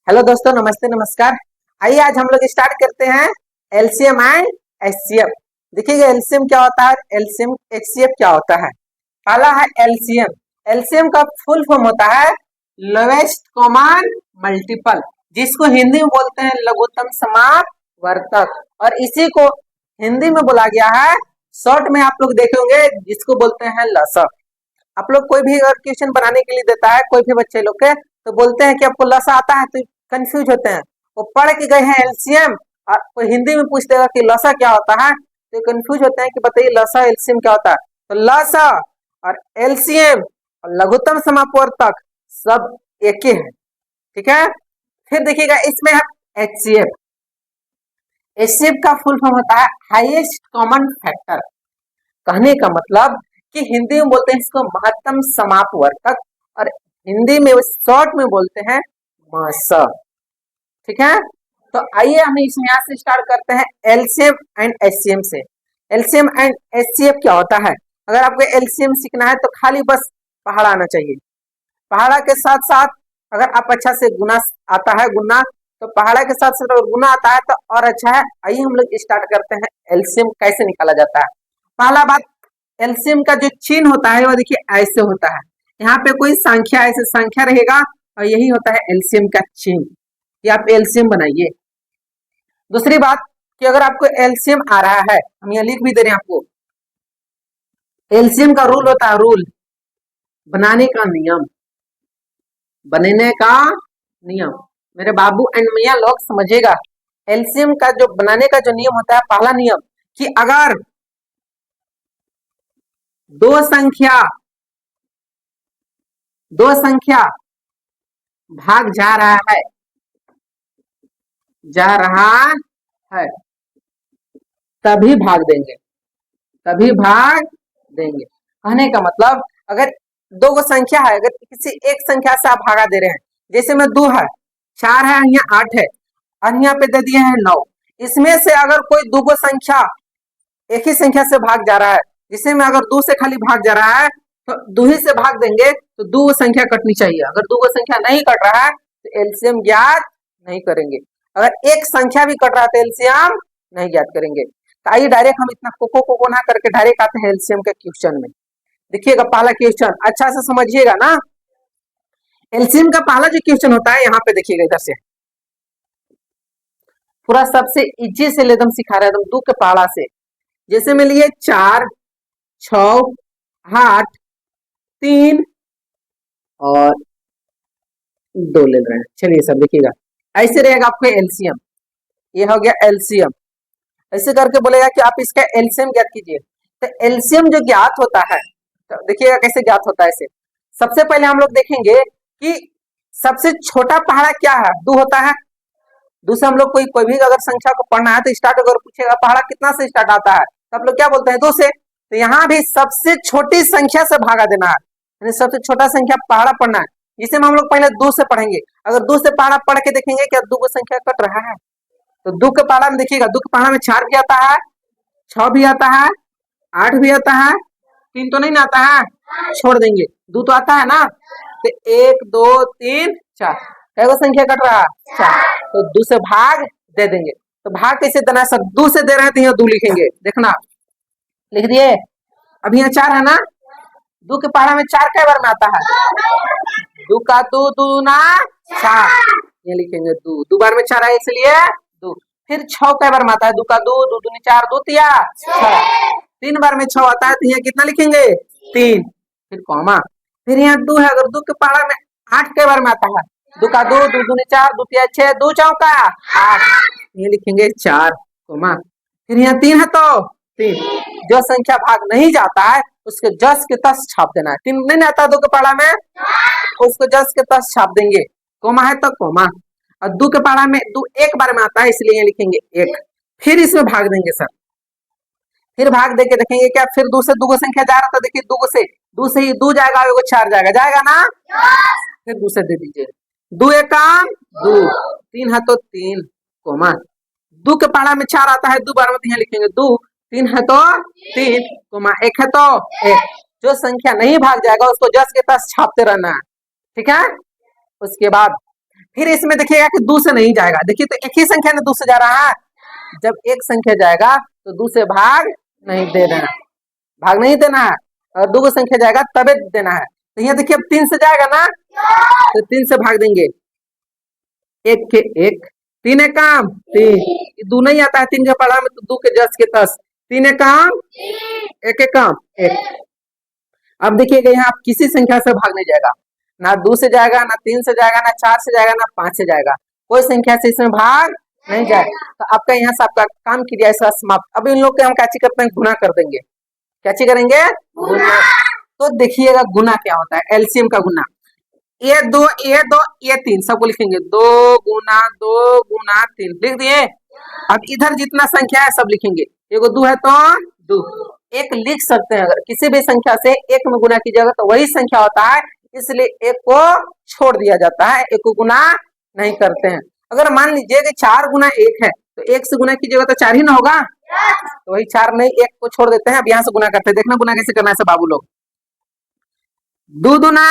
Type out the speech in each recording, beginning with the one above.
Hello दोस्तों, नमस्ते नमस्कार। आइए आज हम लोग स्टार्ट करते हैं एलसीएम एंड एचसीएफ। देखिएगा एलसीएम क्या होता है, एलसीएम एचसीएफ क्या होता है। पहला है एलसीएम। एलसीएम का फुल फॉर्म होता है लोवेस्ट कॉमन मल्टीपल, जिसको हिंदी में बोलते हैं लघुत्तम समापवर्तक, और इसी को हिंदी में बोला गया है, शॉर्ट में आप लोग देखेंगे जिसको बोलते हैं लसक। आप लोग कोई भी अगर क्वेश्चन बनाने के लिए देता है कोई भी बच्चे लोग के, तो बोलते हैं कि आपको लसा आता है, तो कंफ्यूज होते हैं। वो पढ़ के गए हैं एलसीएम और कोई हिंदी में पूछ देगा कि लसा क्या होता है, तो कंफ्यूज होते हैं कि बताइए लसा एलसीएम क्या होता है। तो लसा और एलसीएम और लघुत्तम समापवर्तक सब एक ही है, ठीक है। फिर देखिएगा इसमें है एचसीएफ। एचसीएफ का फुल फॉर्म होता है हाईएस्ट कॉमन फैक्टर। कहने का मतलब कि हिंदी में बोलते हैं इसको महत्तम समापवर्तक, और हिंदी में शॉर्ट में बोलते हैं मस, ठीक है। तो आइए हम इसमें यहाँ से स्टार्ट करते हैं एलसीएम एंड एचसीएम से। एलसीएम एंड एचसीएफ क्या होता है। अगर आपको एलसीएम सीखना है तो खाली बस पहाड़ा आना चाहिए। पहाड़ा के साथ साथ अगर आप अच्छा से गुना आता है गुना, तो पहाड़ा के साथ साथ अगर गुना आता है तो और अच्छा है। आइए हम लोग स्टार्ट करते हैं एलसीएम कैसे निकाला जाता है। पहला बात, एलसीएम का जो चिन्ह होता है वो देखिए ऐसे होता है। यहाँ पे कोई संख्या ऐसे संख्या रहेगा और यही होता है एलसीएम का चिन्ह। ये आप एलसीएम बनाइए। दूसरी बात कि अगर आपको एलसीएम आ रहा है, हम यहाँ लिख भी दे रहे हैं आपको, एलसीएम का रूल होता है, रूल बनाने का नियम, बनने का नियम। मेरे बाबू एंड मियाँ लोग समझिएगा, एलसीएम का जो बनाने का जो नियम होता है, पहला नियम कि अगर दो संख्या भाग जा रहा है तभी भाग देंगे, कहने का मतलब अगर दो गो संख्या है, अगर किसी एक संख्या से आप भागा दे रहे हैं, जैसे में 2 है, 4 है, यहाँ 8 है और यहाँ पे दे दिए हैं 9, इसमें से अगर कोई दो गो संख्या एक ही संख्या से भाग जा रहा है, जिसमें में अगर 2 से खाली भाग जा रहा है तो 2 ही से भाग देंगे, तो 2 संख्या कटनी चाहिए। अगर 2 संख्या नहीं कट रहा है तो एलसीएम ज्ञात नहीं करेंगे। अगर एक संख्या भी कट रहा है तो एलसीएम नहीं ज्ञात करेंगे। तो आइए डायरेक्ट हम इतना कोको ना करके डायरेक्ट आते हैं एलसीएम के क्वेश्चन में। देखिएगा पहला क्वेश्चन अच्छा से समझिएगा ना। एलसीएम का पहला जो क्वेश्चन होता है, यहाँ पे देखिएगा, इधर से पूरा सबसे इजी से एकदम सिखा रहा है, एकदम 2 के पहाड़ा से। जैसे में लिए 4, 6, 8, 3 और 2 ले रहे हैं। चलिए सब देखिएगा, ऐसे रहेगा आपको एलसीएम। ये हो गया एलसीएम। ऐसे करके बोलेगा कि आप इसका एलसीएम ज्ञात कीजिए। तो एलसीएम जो ज्ञात होता है, तो देखिएगा कैसे ज्ञात होता है। इसे सबसे पहले हम लोग देखेंगे कि सबसे छोटा पहाड़ा क्या है, 2 होता है। 2 से हम लोग कोई भी अगर संख्या को पढ़ना है तो स्टार्ट अगर पूछेगा पहाड़ा कितना से स्टार्ट आता है, तो आप लोग क्या बोलते हैं 2 से। तो यहाँ भी सबसे छोटी संख्या से भागा देना है, यानी सबसे छोटा संख्या पहाड़ा पढ़ना है, जिसे हम लोग पहले 2 से पढ़ेंगे। अगर 2 से पहाड़ा पढ़ के देखेंगे क्या 2 को संख्या कट रहा है, तो 2 के पहाड़ा में देखिएगा, 2 के पहाड़ा में 4 भी आता है, 6 भी आता है, 8 भी आता है, 3 तो नहीं आता है, छोड़ देंगे, 2 तो आता है ना। तो 1 2 3 4 कैसे संख्या कट रहा है, 4, तो 2 से भाग दे देंगे। तो भाग कैसे देना है सर, 2 से दे रहे हैं तो यहाँ 2 लिखेंगे, देखना लिख दिए। अब यहाँ 4 है ना, 2 के पहाड़ा में 4 कै बार में आता है, 2 का 2 दूना 4, ये लिखेंगे 2 बार में 4 है इसलिए 2। फिर 6 कै बार में आता है, 2 का 2 दूनी 4, 2 तिया 6, 3 बार में 6 आता है तो यहाँ कितना लिखेंगे 3, फिर कॉमा, फिर यहाँ 2 है, अगर 2 के पहाड़ा में 8 कै बार में आता है, 2 का 2 दूनी 4, 2 तिया 6, 2 चौका 8, ये लिखेंगे 4 कॉमा, फिर यहाँ 3 है तो 3। जो संख्या भाग नहीं जाता है उसके जस के तस छाप देना है। 3 नहीं आता 2 के पहाड़ा में, उसको जस के तस छाप देंगे, कोमा है तो कोमा। और 2 के पहाड़ा में 2 एक बार में आता है इसलिए लिखेंगे 1, फिर इसमें भाग देंगे सर। फिर भाग दे के देखेंगे क्या, फिर 2 से 2 को संख्या जा रहा था, देखिए 2 से ही 2 जाएगा, 4 जाएगा ना, फिर 2 से दे दीजिए, 2 एक काम 2, 3 है तो 3 कोमा, 2 के पहाड़ा में 4 आता है 2 बार में, यहाँ लिखेंगे 2, 3 है तो 3 कोमा, 1 है तो 1। जो संख्या नहीं भाग जाएगा उसको जस के तस छापते रहना है, ठीक है। उसके बाद फिर इसमें देखिएगा कि 2 से नहीं जाएगा। देखिए तो एक ही संख्या ने 2 से जा रहा है। जब एक संख्या जाएगा तो 2 से भाग नहीं देना है, भाग नहीं देना है। और 2 संख्या जाएगा तबे देना है। तो यहाँ देखिए अब 3 से जाएगा ना, तो 3 से भाग देंगे। एक के एक, 3 एक काम 3, 2 नहीं आता है 3 के पढ़ा में, तो 2 के 10 के 10, 3 एक काम 1 एक काम 1। अब देखिएगा यहाँ आप किसी संख्या से भाग नहीं जाएगा, ना 2 से जाएगा, ना 3 से जाएगा, ना 4 से जाएगा, ना 5 से जाएगा। कोई संख्या से इसमें भाग नहीं जाएगा। तो आपका यहाँ से आपका काम क्रिया ऐसा समाप्त। अब इन लोग के हम क्या करते हैं, गुना कर देंगे। क्या करेंगे, गुना। तो देखिएगा गुना क्या होता है, एलसीएम का गुना। ये 2 ये 3 सबको लिखेंगे, 2 गुना 3 लिख दिए। अब इधर जितना संख्या है सब लिखेंगे। एगो 2 है तो 2, एक लिख सकते हैं। अगर किसी भी संख्या से एक में गुना कीजिएगा तो वही संख्या होता है, इसलिए एक को छोड़ दिया जाता है, एक को गुना नहीं करते हैं। अगर मान लीजिए कि 4 गुना 1 है तो 1 से गुना कीजिएगा तो 4 ही ना होगा, तो वही 4 नहीं, 1 को छोड़ देते हैं। अब यहाँ से गुना करते हैं, देखना गुना कैसे करना है सब बाबू लोग। 2 दूना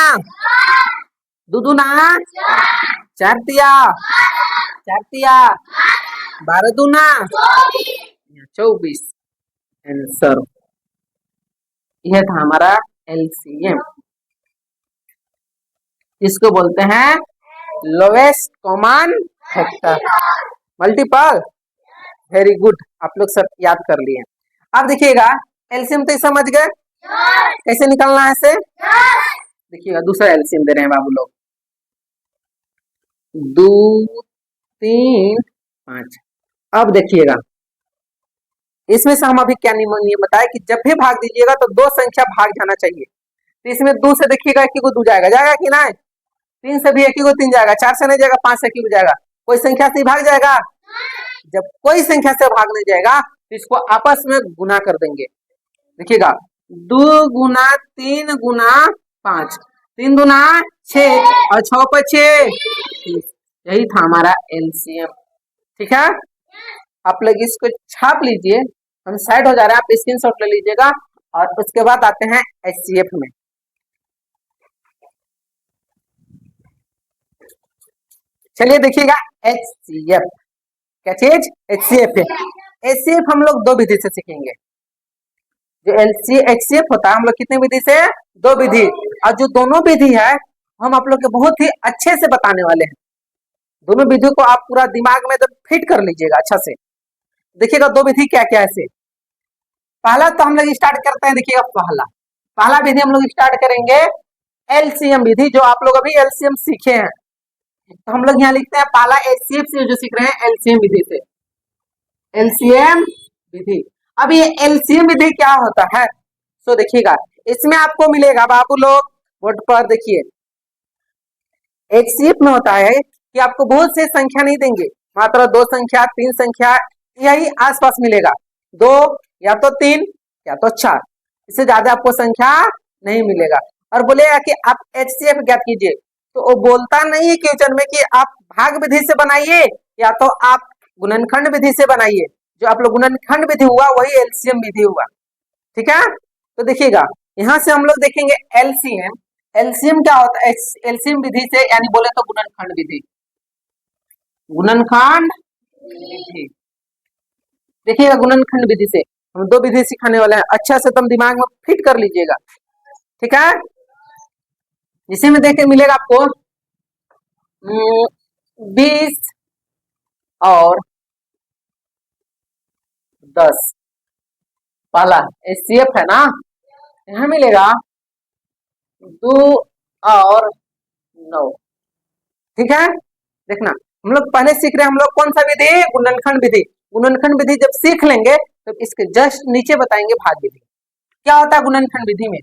4 तिया 12 दूना 24। आंसर यह था हमारा एलसीएम, इसको बोलते हैं lowest common factor, multiple. Very good, आप लोग सब याद कर लिए। अब देखिएगा एलसीएम तो समझ गए, कैसे निकालना है इसे। देखिएगा दूसरा एलसीएम दे रहे हैं बाबू लोग, 2 3 5। अब देखिएगा इसमें से हम अभी क्या नियम बताए कि जब भी भाग दीजिएगा तो 2 संख्या भाग जाना चाहिए। तो इसमें 2 से देखिएगा 1 को 2 जाएगा कि नहीं, 3 से भी 1 को 3 जाएगा, 4 से नहीं जाएगा, 5 से 1 को जाएगा। कोई संख्या से भाग जाएगा, जब कोई संख्या से भाग नहीं जाएगा तो इसको आपस में गुना कर देंगे। देखिएगा 2 गुना 3 गुना 5, 3 दूना 6 और 6 पर 6, यही था हमारा एलसीएम। ठीक है, आप लोग इसको छाप लीजिए, हम साइड हो जा रहे हैं, आप स्क्रीनशॉट ले लीजिएगा। और उसके बाद आते हैं एचसीएफ में। चलिए देखिएगा एचसीएफ क्या चीज, एचसीएफ है। एचसीएफ हम लोग 2 विधि से सीखेंगे। जो एचसीएफ होता है हम लोग कितने विधि से, 2 विधि। और जो दोनों विधि है हम आप लोग के बहुत ही अच्छे से बताने वाले हैं। दोनों विधियों को आप पूरा दिमाग में फिट कर लीजिएगा अच्छा से। देखिएगा 2 विधि क्या क्या है। पहला तो हम लोग स्टार्ट करते हैं, देखिएगा पहला विधि हम लोग स्टार्ट करेंगे एलसीएम विधि, जो आप लोग अभी एलसीएम सीखे हैं। तो हम लोग यहाँ लिखते हैं पहला एचसीएफ से जो सीख रहे हैं एलसीएम विधि से, एलसीएम विधि। अब ये एलसीएम विधि क्या होता है, तो देखिएगा इसमें आपको मिलेगा बाबू लोग बोर्ड पर, देखिए एचसीएफ में होता है कि आपको बहुत से संख्या नहीं देंगे, मात्र 2 संख्या 3 संख्या यही आसपास मिलेगा, 2 या तो 3 या तो 4, इससे ज्यादा आपको संख्या नहीं मिलेगा। और बोलेगा कि आप एचसीएफ ज्ञात कीजिए, तो वो बोलता नहीं है क्वेश्चन में कि आप भाग विधि से बनाइए या तो आप गुणनखंड विधि से बनाइए। जो आप लोग गुणनखंड विधि हुआ वही एलसीएम विधि हुआ। ठीक है, तो देखिएगा यहाँ से हम लोग देखेंगे एलसीएम। एलसीएम क्या होता है, एलसीएम विधि से यानी बोले तो गुणनखंड विधि, गुणनखंड विधि। देखिएगा गुणनखंड विधि से हम 2 विधि सिखाने वाले हैं, अच्छा से तुम दिमाग में फिट कर लीजिएगा। ठीक है, जिसे में देखे मिलेगा आपको 20 और 10। पहला एचसीएफ है ना, यहाँ मिलेगा 2 और 9। ठीक है, देखना हम लोग पहले सीख रहे हैं, हम लोग कौन सा विधि, गुणनखंड विधि। गुणनखंड विधि जब सीख लेंगे तो इसके जस्ट नीचे बताएंगे भाग विधि। क्या होता है गुणनखंड विधि में,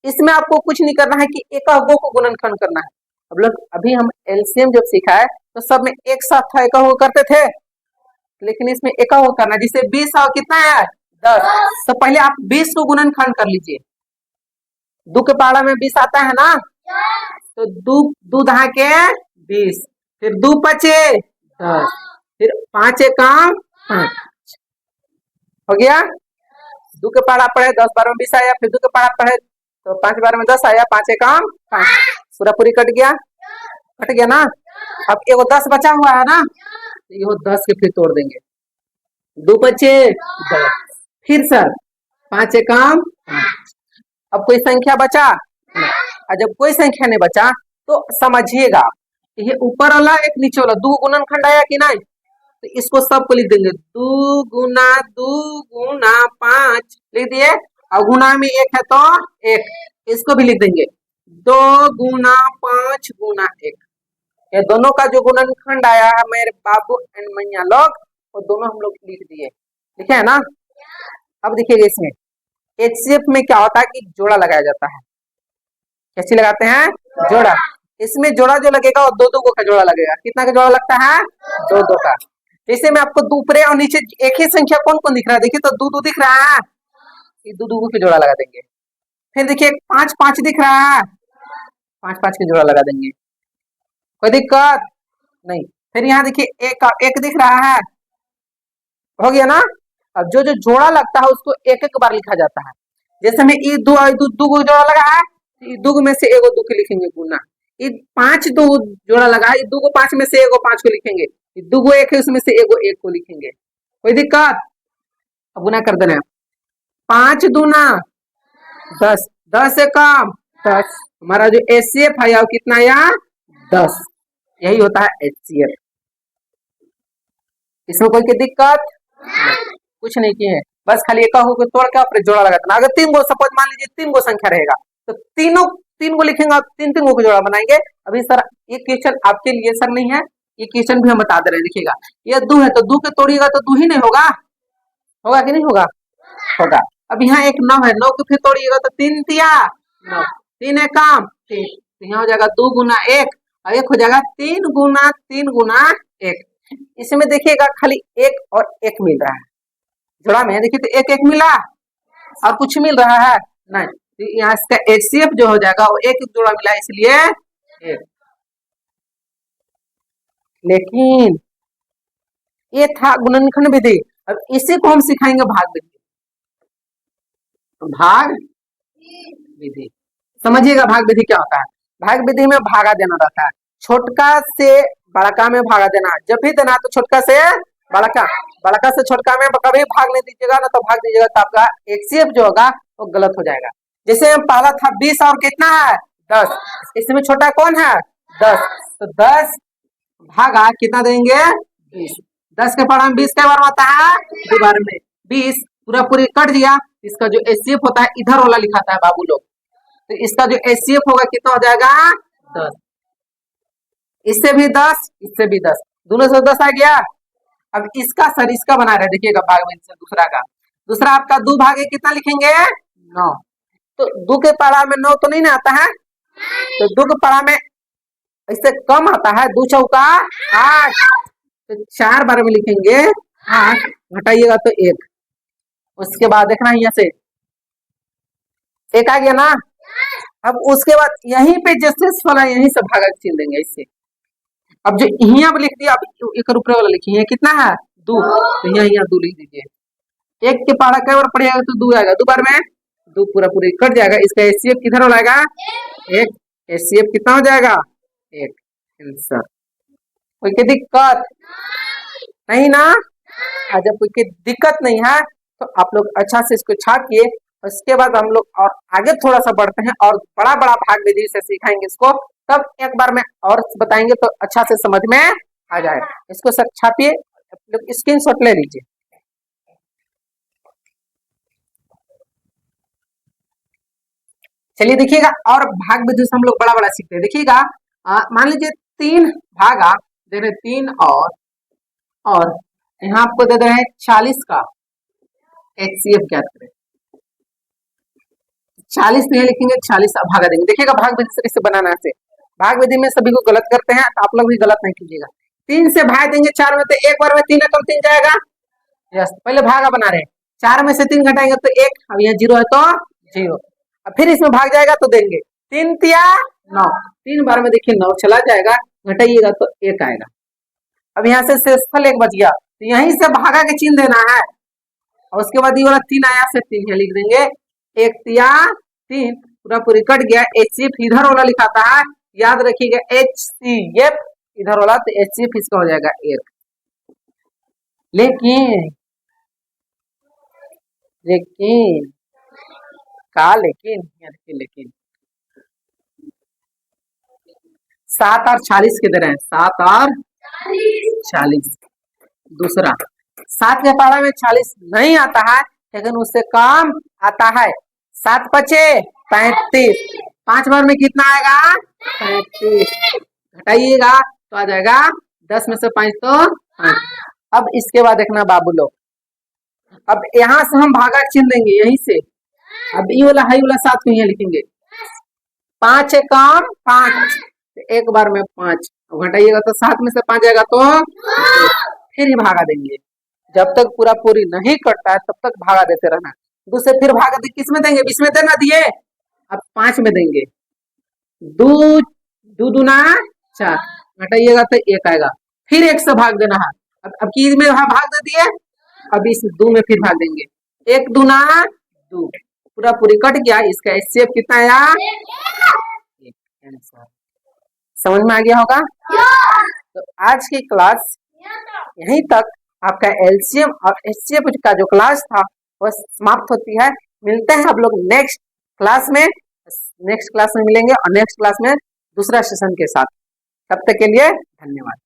इसमें आपको कुछ नहीं करना है कि एक अवगो को गुणनखंड करना है। अब लोग अभी हम एलसीएम जब सीखा है तो सब में एक साथ था एक अवगो करते थे, लेकिन इसमें एक अवगो करना है। जिसे 20 और कितना है 10, तो पहले आप 20 को गुणनखंड कर लीजिए। 2 के पहाड़ा में 20 आता है ना, तो 2 दहा के 20, फिर 2 पचे 10, फिर 5 काम 5 हो गया। 2 के पहाड़ा पढ़े 10 12 में 20 आया, फिर 2 के पहाड़ा पढ़े तो 5 12 में 10 आया, 5 काम 5, पूरा पूरी कट गया। कट गया ना। अब एगो 10 बचा हुआ है ना, तो ये 10 के फिर तोड़ देंगे। 2 बचे 10, फिर सर 5 एकम 5। अब कोई संख्या बचा नहीं। और जब कोई संख्या नहीं बचा तो समझिएगा, ये ऊपर वाला एक नीचे वाला दो गुणनखंड आया कि नहीं, तो इसको सबको लिख देंगे। 2 गुना 5 लिख दिए, और गुना में एक है तो एक, इसको भी लिख देंगे। 2 गुना 5 गुना 1, ये दोनों का जो गुणनखंड आया है मेरे बाबू एंड मैया लोग, वो दोनों हम लोग लिख दिए। लिखे है ना। अब देखिएगा इसमें एचसीएफ में क्या होता है कि जोड़ा लगाया जाता है। कैसे लगाते हैं? जोड़ा। इसमें जोड़ा जो लगेगा वो 2-2 का जोड़ा लगेगा। कितना का जोड़ा लगता है? 2-2 का। जैसे में आपको ऊपरे और नीचे एक ही संख्या कौन कौन दिख रहा है, देखिए तो 2-2 दिख रहा है, ये 2-2 के जोड़ा लगा देंगे। फिर देखिए 5-5 दिख रहा है, 5-5 के जोड़ा लगा देंगे। कोई दिक्कत नहीं। फिर यहाँ देखिए एक दिख रहा है, हो गया ना। अब जो जो जोड़ा लगता है उसको एक एक बार लिखा जाता है। जैसे में ये दो को जोड़ा लगा है, दो में से एगो 2 के लिखेंगे गुना। ये 5 दो जोड़ा लगा है, 2 को 5 में से एगो 5 को लिखेंगे। 2 को 1 है, उसमें से एगो 1 को लिखेंगे। कोई दिक्कत? अब गुना कर देना है। 5 दूना 10, 10 से कम 10। हमारा जो एचसीएफ है कितना आया? 10। यही होता है एचसीएफ। इसमें कोई दिक्कत कुछ नहीं की है, बस खाली एक को तोड़ के फिर जोड़ा लगा देना। अगर 3 गो सपोज मान लीजिए 3 गो संख्या रहेगा तो तीन गो लिखेंगे और 3-3 गो जोड़ा बनाएंगे। अभी सर ये क्वेश्चन आपके लिए सर नहीं है, ये क्वेश्चन भी हम बता दे रहे हैं। देखिएगा ये 2 है तो 2 के तोड़िएगा तो 2 ही नहीं होगा, होगा कि नहीं होगा? होगा। अब यहाँ एक 9 है, 9 के फिर तोड़िएगा तो 3 तिया 9, 3 एकम 3, तो यहाँ हो जाएगा 2 गुना 1 और 1 हो जाएगा 3 गुना 1। इसमें देखिएगा खाली 1 और 1 मिल रहा है जोड़ा में, देखिए तो 1-1 मिला और कुछ मिल रहा है नहीं, तो यहाँ इसका एचसीएफ जो हो जाएगा वो 1 जोड़ा मिला इसलिए 1। लेकिन ये था गुणनखंड विधि। अब इसी को हम सिखाएंगे भाग विधि। भाग विधि समझिएगा, भाग विधि क्या होता है। भाग विधि में भागा देना रहता है, छोटका से बड़का में भागा देना। जब भी देना तो छोटका से बड़का, बड़का से छोटका में कभी भाग नहीं दीजिएगा ना, तो भाग दीजिएगा तो आपका एचसीएफ जो होगा वो गलत हो जाएगा। जैसे पहला था 20 और कितना है 10, इसमें छोटा कौन है 10, तो 10 भागा कितना देंगे 20। 10 के पढ़ा 20 के बार आता है 2 बार में 20 पूरा पूरी कट दिया। इसका जो एचसीएफ होता है इधर वाला लिखाता है बाबू लोग, तो इसका जो एचसीएफ होगा कितना हो जाएगा 10। इससे भी 10, इससे भी 10, दोनों से 10 आ गया। अब इसका सर इसका बना रहे, देखिएगा भाग में से दूसरा का, दूसरा आपका 2 भागे कितना लिखेंगे 9, तो 2 के पारा में 9 तो नहीं ना आता है, तो 2 के पारा में इससे कम आता है, 2 चौका 8, तो 4 बार में लिखेंगे 8, घटाइएगा तो 1। उसके बाद देखना यहाँ से 1 आ गया ना। अब उसके बाद यहीं पे जैसे वाला यहीं से भागा छीन देंगे इससे। अब जो यहाँ लिख दिया, अब एक ऊपर वाला लिखिए कितना है 2, तो यहाँ 2 लिख दीजिए। 1 के पहाड़ा कई बार पड़ेगा तो 2 आएगा, 2 बार में 2 पूरा पूरी कट जाएगा। इसका एचसीएफ किधर हो जाएगा 1, एचसीएफ कितना हो जाएगा 1। आंसर। कोई की दिक्कत नहीं ना? जब कोई की दिक्कत नहीं है तो आप लोग अच्छा से इसको छापिए। उसके बाद हम लोग और आगे थोड़ा सा बढ़ते हैं और बड़ा बड़ा भाग विधि से सिखाएंगे इसको, तब एक बार में और बताएंगे तो अच्छा से समझ में आ जाए। इसको सब छापिए, लोग स्क्रीनशॉट ले लीजिए। चलिए देखिएगा, और भाग विधि से हम लोग बड़ा बड़ा सीखते हैं। देखिएगा मान लीजिए 3 भागा दे रहे 3 और यहाँ आपको दे रहे हैं 40 का एचसीएफ ज्ञात करें। 40 नहीं लिखेंगे 40 भागा देंगे। देखिएगा भाग विधि से कैसे बनाना है। भाग विधि में सभी को गलत करते हैं, तो आप लोग भी गलत नहीं कीजिएगा। 3 से भाग देंगे 4 में, तो एक बार में 3 है तो 3 जाएगा। यस, पहले भागा बना रहे हैं, 4 में से 3 घटाएंगे तो 1, अब यहाँ 0 है तो 0। अब फिर इसमें भाग जाएगा तो देंगे 3 तिया 9, 3 बार में देखिए 9 चला जाएगा, घटाइएगा तो 1 आएगा। अब यहाँ से शेषफल 1 बच गया, तो यहीं से भागा के चिन्ह देना है, और उसके बाद ये वाला 3 आया से 3 यहाँ लिख देंगे। 1 तिया 3 पूरा पूरी कट गया। एचसीएफ इधर वाला लिखाता है, याद रखिएगा HCF इधर वाला, तो HCF इसका हो जाएगा एक। लेकिन लेकिन का लेकिन 7 और 40 किधर है? 7 और 40। दूसरा 7 के पहाड़ा में 40 नहीं आता है, लेकिन उससे कम आता है। 7 पचे 35, 5 बार में कितना आएगा? 35। घटाइएगा तो आ जाएगा 10 में से 5 तो 5। अब इसके बाद देखना बाबू लोग, अब यहाँ से हम भागा चिन्ह देंगे यहीं से। अब ये वाला हाई वाला 7 को यहाँ लिखेंगे। 5 है कम 5, एक बार में 5 घटाइएगा तो 7 में से 5 जाएगा तो फिर ही भागा देंगे। जब तक पूरा पूरी नहीं कटता है तब तक भागा देते रहना। दूसरे फिर भागा दे, किस में देंगे? 20 में देना दिए, अब 5 में देंगे। 2 दूना 4, घटाइएगा तो 1 आएगा। फिर 1 से भाग देना है। अब की में भाग दे दिए, अब इस 2 में फिर भाग देंगे। 1 दूना 2, पूरा पूरी कट गया। इसका HCF कितना आया? 1। समझ में आ गया होगा? तो आज की क्लास यहीं तक। आपका LCM और HCF का जो क्लास था वह समाप्त होती है। मिलते हैं आप लोग नेक्स्ट क्लास में मिलेंगे और नेक्स्ट क्लास में दूसरा सेशन के साथ। तब तक के लिए धन्यवाद।